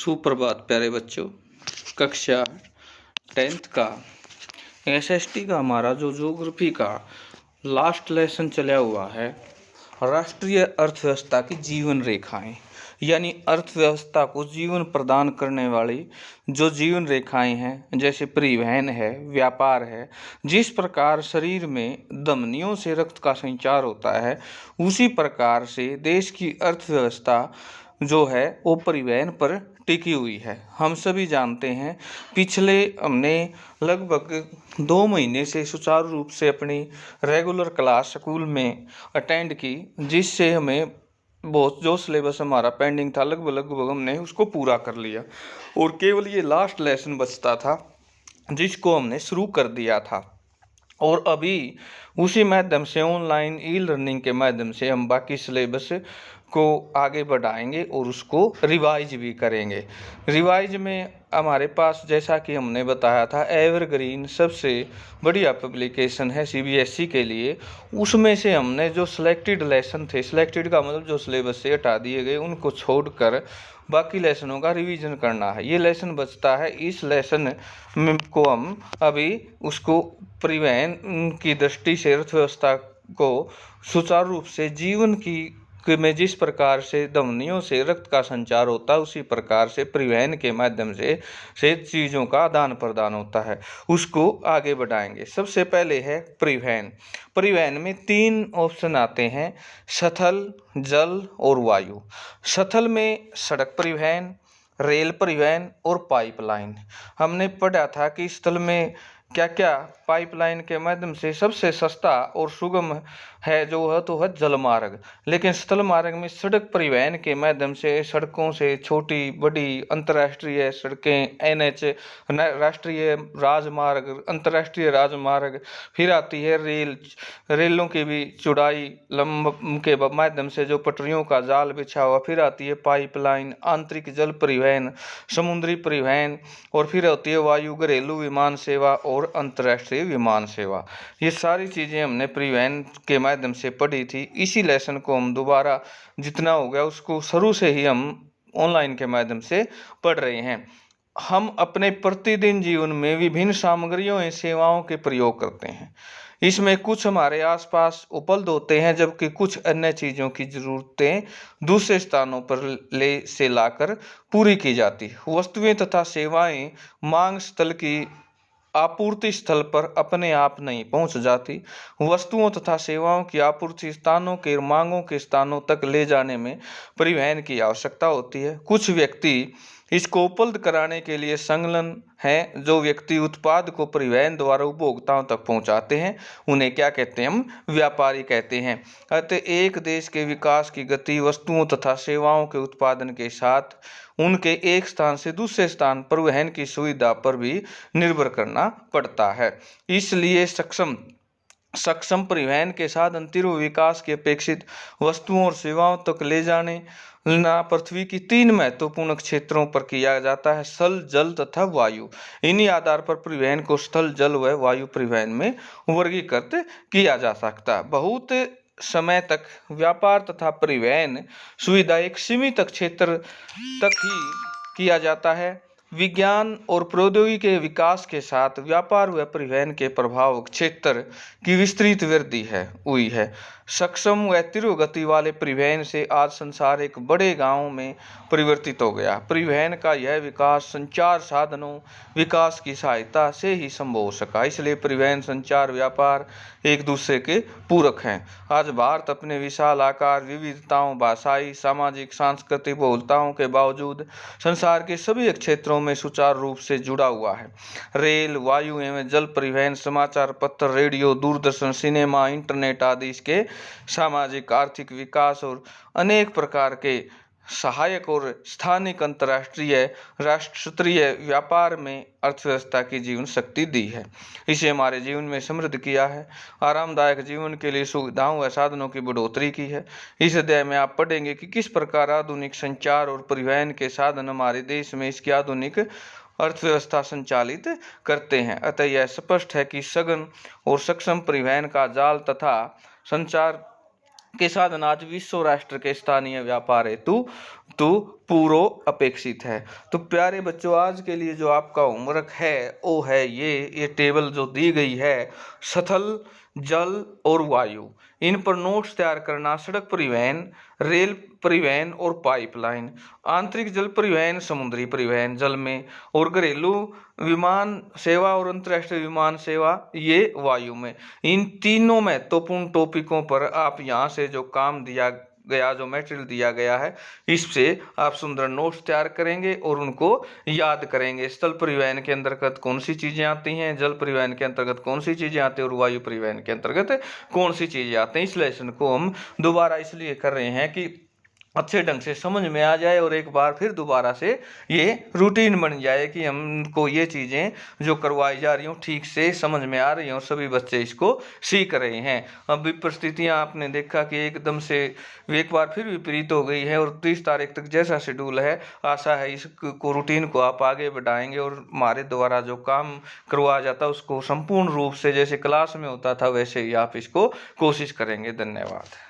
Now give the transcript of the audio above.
सुप्रभात प्यारे बच्चों। कक्षा 10th का एसएसटी का हमारा जो ज्योग्राफी का लास्ट लेसन चला हुआ है, राष्ट्रीय अर्थव्यवस्था की जीवन रेखाएं, यानी अर्थव्यवस्था को जीवन प्रदान करने वाली जो जीवन रेखाएं हैं, जैसे परिवहन है, व्यापार है। जिस प्रकार शरीर में धमनियों से रक्त का संचार होता है, उसी प्रकार से देश की अर्थव्यवस्था जो है वो परिवहन पर टिकी हुई है। हम सभी जानते हैं, पिछले हमने लगभग 2 महीने से सुचारू रूप से अपनी रेगुलर क्लास स्कूल में अटेंड की, जिससे हमें बहुत जो सिलेबस हमारा पेंडिंग था लगभग हमने उसको पूरा कर लिया और केवल ये लास्ट लेसन बचता था जिसको हमने शुरू कर दिया था। और अभी उसी माध्यम से ऑनलाइन ई लर्निंग के माध्यम से हम बाकी सिलेबस को आगे बढ़ाएंगे और उसको रिवाइज भी करेंगे। रिवाइज में हमारे पास, जैसा कि हमने बताया था, एवरग्रीन सबसे बढ़िया पब्लिकेशन है सीबीएसई के लिए। उसमें से हमने जो सिलेक्टेड लेसन थे, सिलेक्टेड का मतलब जो सिलेबस से हटा दिए गए, उनको छोड़कर बाकी लेसनों का रिवीजन करना है। ये लेसन बचता है, इस लेसन को हम अभी उसको परिवहन की दृष्टि से अर्थव्यवस्था को सुचारू रूप से जीवन की में जिस प्रकार से धमनियों से रक्त का संचार होता है, उसी प्रकार से परिवहन के माध्यम से चीज़ों का आदान प्रदान होता है, उसको आगे बढ़ाएंगे। सबसे पहले है परिवहन। परिवहन में 3 ऑप्शन आते हैं, स्थल, जल और वायु। स्थल में सड़क परिवहन, रेल परिवहन और पाइपलाइन। हमने पढ़ा था कि स्थल में क्या क्या पाइपलाइन के माध्यम से सबसे सस्ता और सुगम है जो है तो है जल मार्ग। लेकिन स्थल मार्ग में सड़क परिवहन के माध्यम से सड़कों से छोटी बड़ी अंतर्राष्ट्रीय सड़कें, एनएच राष्ट्रीय राजमार्ग, अंतर्राष्ट्रीय राजमार्ग, फिर आती है रेलों की भी चौड़ाई लंब के माध्यम से जो पटरियों का जाल बिछा हुआ, फिर आती है पाइपलाइन, आंतरिक जल परिवहन, समुद्री परिवहन, और फिर होती है वायु घरेलू विमान सेवा और अंतर्राष्ट्रीय विमान सेवा। ये सारी चीज़ें हमने परिवहन के माध्यम से पढ़ी थी। इसी लेसन को हम दोबारा जितना हो गया उसको शुरू से ही हम ऑनलाइन के माध्यम से पढ़ रहे हैं। हम अपने प्रतिदिन जीवन में विभिन्न सामग्रियों एवं सेवाओं के प्रयोग करते हैं। इसमें कुछ हमारे आसपास उपलब्ध होते हैं, जबकि कुछ अन्य चीज़ों की ज़रूरतें दूसरे स्थानों पर से लाकर पूरी की जाती है। वस्तुएं तथा सेवाएं मांग स्थल की आपूर्ति स्थल पर अपने आप नहीं पहुंच जाती। वस्तुओं तथा सेवाओं की आपूर्ति स्थानों के मांगों के स्थानों तक ले जाने में परिवहन की आवश्यकता होती है। कुछ व्यक्ति इसको उपलब्ध कराने के लिए संलग्न हैं। जो व्यक्ति उत्पाद को परिवहन द्वारा उपभोक्ताओं तक पहुंचाते हैं, उन्हें क्या कहते हैं? हम व्यापारी कहते हैं। अतः एक देश के विकास की गति वस्तुओं तथा सेवाओं के उत्पादन के साथ उनके एक स्थान से दूसरे स्थान परिवहन की सुविधा पर भी निर्भर करना पड़ता है। इसलिए सक्षम परिवहन के साधन तीव्र विकास के अपेक्षित वस्तुओं और सेवाओं तक ले जाने पृथ्वी की 3 महत्वपूर्ण क्षेत्रों पर किया जाता है, स्थल, जल तथा वायु। इन्हीं आधार पर परिवहन को स्थल, जल व वायु परिवहन में वर्गीकृत किया जा सकता है। बहुत समय तक व्यापार तथा परिवहन सुविधा एक सीमित क्षेत्र तक ही किया जाता है। विज्ञान और प्रौद्योगिकी के विकास के साथ व्यापार व परिवहन के प्रभाव क्षेत्र की विस्तृत वृद्धि हुई है। सक्षम व तीव्र गति वाले परिवहन से आज संसार एक बड़े गांव में परिवर्तित हो गया। परिवहन का यह विकास संचार साधनों विकास की सहायता से ही संभव हो सका। इसलिए परिवहन, संचार, व्यापार एक दूसरे के पूरक हैं। आज भारत अपने विशाल आकार, विविधताओं, भाषाई, सामाजिक, सांस्कृतिक बहुलताओं के बावजूद संसार के सभी क्षेत्रों में सुचारू रूप से जुड़ा हुआ है। रेल, वायु एवं जल परिवहन, समाचार पत्र, रेडियो, दूरदर्शन, सिनेमा, इंटरनेट आदि इसके सामाजिक आर्थिक विकास और अनेक प्रकार के सहायक और स्थानिक, अंतर्राष्ट्रीय, राष्ट्रीय व्यापार में अर्थव्यवस्था की जीवन शक्ति दी है। इसे हमारे जीवन में समृद्ध किया है, आरामदायक जीवन के लिए सुविधाओं व साधनों की बढ़ोतरी की है। इस अध्याय में आप पढ़ेंगे कि किस प्रकार आधुनिक संचार और परिवहन के साधन हमारे देश में इसकी आधुनिक अर्थव्यवस्था संचालित करते हैं। अतः यह स्पष्ट है कि सघन और सक्षम परिवहन का जाल तथा संचार के साधन आज विश्व राष्ट्र के स्थानीय व्यापार हेतु तो पूरो अपेक्षित है। तो प्यारे बच्चों, आज के लिए जो आपका होमवर्क है वो है ये टेबल जो दी गई है, स्थल, जल और वायु, इन पर नोट्स तैयार करना। सड़क परिवहन, रेल परिवहन और पाइपलाइन, आंतरिक जल परिवहन, समुद्री परिवहन जल में, और घरेलू विमान सेवा और अंतर्राष्ट्रीय विमान सेवा ये वायु में। इन तीनों महत्वपूर्ण टॉपिकों पर आप यहाँ से जो काम दिया गया, जो मटेरियल दिया गया है, इससे आप सुंदर नोट्स तैयार करेंगे और उनको याद करेंगे। स्थल परिवहन के अंतर्गत कौन सी चीजें आती हैं, जल परिवहन के अंतर्गत कौन सी चीजें आती हैं और वायु परिवहन के अंतर्गत कौन सी चीजें आती हैं। इस लेसन को हम दोबारा इसलिए कर रहे हैं कि अच्छे ढंग से समझ में आ जाए और एक बार फिर दोबारा से ये रूटीन बन जाए कि हमको ये चीज़ें जो करवाई जा रही हूँ ठीक से समझ में आ रही हैं और सभी बच्चे इसको सीख रहे हैं। अब परिस्थितियाँ आपने देखा कि एकदम से एक बार फिर विपरीत हो गई है और 30 तारीख तक जैसा शेड्यूल है, आशा है इसको रूटीन को आप आगे बढ़ाएंगे और हमारे द्वारा जो काम करवाया जाता है उसको संपूर्ण रूप से जैसे क्लास में होता था वैसे ही आप इसको कोशिश करेंगे। धन्यवाद।